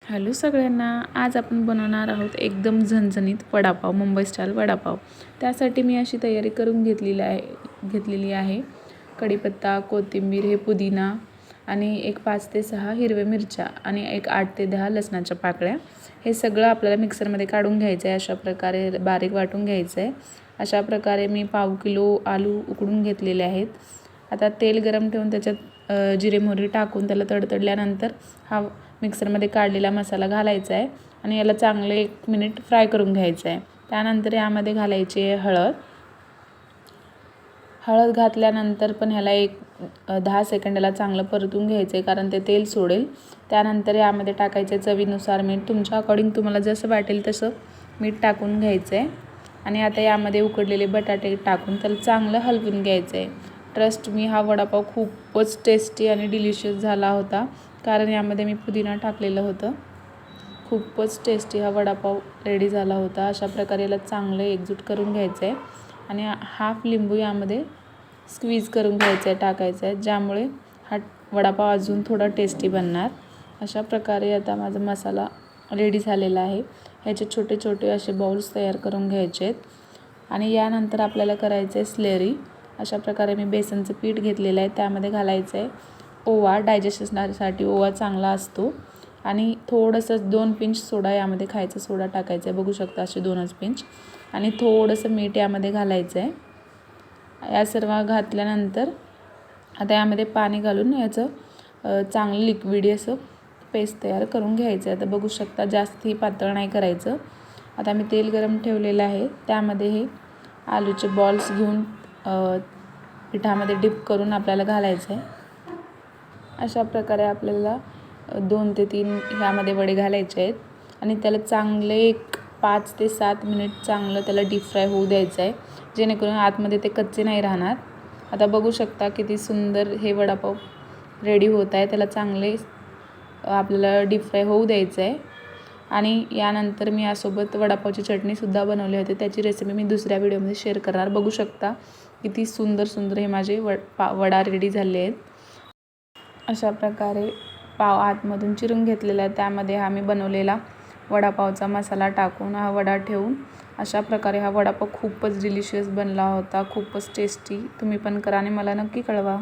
Hello सगळ्यांना, आज आपण बनवणार आहोत एकदम झणझणीत वडापाव, मुंबई स्टाईल वडापाव। त्यासाठी मी अशी तयारी करून घेतलेली आहे। कढीपत्ता, कोथिंबीर, हे पुदिना आणि एक 5 ते 6 हिरव्या मिरच्या आणि एक 8 ते 10 लसणाच्या पाकळ्या। हे सगळं आपल्याला मिक्सरमध्ये काढून घ्यायचं आहे। अशा प्रकारे बारीक वाटून घ्यायचं आहे। अशा प्रकारे मी पाव किलो आलू उकडून घेतलेले आहेत। आता तेल गरम ठेवून त्याच्यात जिरे मोहरी टाकून त्याला तडतडल्यानंतर हा मिक्सरमध्ये काढलेला मसाला घालायचा आहे आणि याला चांगले 1 मिनिट फ्राय करून घ्यायचं आहे। त्यानंतर यामध्ये घालायची आहे हळद घातल्यानंतर पण ह्याला 10 सेकंदाला चांगलं परतून घ्यायचं आहे, कारण ते तेल सोडेल। त्यानंतर यामध्ये टाकायचे चवीनुसार मीठ, तुमच्या अकॉर्डिंग तुम्हाला जसं वाटेल तसं मीठ टाकून घ्यायचं आहे। आणि आता यामध्ये उकडलेले बटाटे टाकून त्याला चांगलं हलवून घ्यायचं आहे। ट्रस्ट मी, हा वडापाव खूपच टेस्टी आणि डिलिशियस झाला होता, कारण यामध्ये मी पुदिना टाकलेलं होतं। खूपच टेस्टी हा वडापाव रेडी झाला होता। अशा प्रकारे याला चांगलं एकजूट करून घ्यायचं आहे आणि हाफ लिंबू यामध्ये स्क्वीज करून घ्यायचं आहे, टाकायचं आहे, ज्यामुळे हा वडापाव अजून थोडा टेस्टी बनणार। अशा प्रकारे आता माझा मसाला रेडी झालेला आहे। ह्याचे छोटे छोटे असे बाउल्स तयार करून घ्यायचे आहेत आणि यानंतर आपल्याला करायचं आहे स्लरी। अशा प्रकारे मी बेसनचं पीठ घेतलेलं आहे, त्यामध्ये घालायचं आहे ओवा। डायजेशनसाठी ओवा चांगला असतो आणि थोडंसं 2 पिंच सोडा, यामध्ये खायचा सोडा टाकायचा आहे, बघू शकता असे 2च पिंच, आणि थोडंसं मीठ यामध्ये घालायचं आहे। या सर्व घातल्यानंतर आता यामध्ये पाणी घालून याचं चांगलं लिक्विडी असं पेस्ट तयार करून घ्यायचं आहे। आता बघू शकता जास्ती पातळ नाही करायचं। आता मी तेल गरम ठेवलेलं आहे, त्यामध्ये हे आलूचे बॉल्स घेऊन पिठामध्ये डिप करून आपल्याला घालायचं आहे। अशा प्रकारे आपल्याला 2 ते 3 ह्यामध्ये वडे घालायचे आहेत आणि त्याला चांगले 5 ते 7 मिनिट चांगलं त्याला डीप फ्राय होऊ द्यायचं आहे, जेणेकरून आतमध्ये ते कच्चे नाही राहणार। आता बघू शकता किती सुंदर हे वडापाव रेडी होत आहे। त्याला चांगले आपल्याला डीप फ्राय होऊ द्यायचं आहे आणि यानंतर मी यासोबत वडापावची चटणीसुद्धा बनवली होती, त्याची रेसिपी मी दुसऱ्या व्हिडिओमध्ये शेअर करणार। बघू शकता किती सुंदर हे माझे वडा रेडी झाले आहेत। अशा प्रकारे पाव आतमधून चिरून घेतलेला आहे, त्यामध्ये हा मी बनवलेला वडापावचा मसाला टाकून हा वडा ठेवून अशा प्रकारे हा वडापाव खूपच डिलिशियस बनला होता, खूपच टेस्टी। तुम्ही पण करा आणि मला नक्की कळवा।